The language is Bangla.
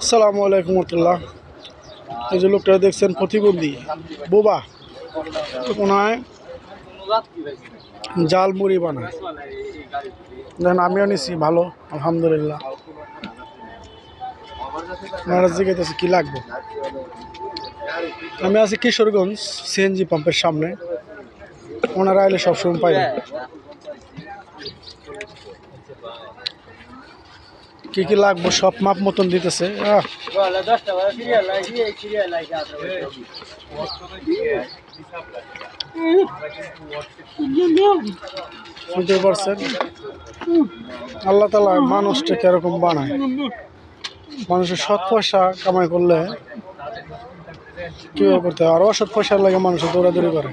আসসালামু আলাইকুম রহমতুল্লাহ। এই যে লোকটা দেখছেন প্রতিবন্ধী বোবা, ওনায় জাল মুড়ি বানায়। দেখেন আমিও নিছি, ভালো আলহামদুলিল্লাহ। ওনারা জিজ্ঞেস কি লাগবে। আমি আছি কিশোরগঞ্জ সিএনজি পাম্পের সামনে। ওনারা এলে সবসময় পাইবেন। কি কি লাগবে সব মাপ মতন দিতেছে। বুঝতে পারছেন আল্লাহ তাআলা মানুষটা কিরকম বানায়। মানুষের সৎ পয়সা কামাই করলে কিভাবে করতে হয়, আর অসৎ পয়সার লাগে মানুষের দৌড়াদৌড়ি করে।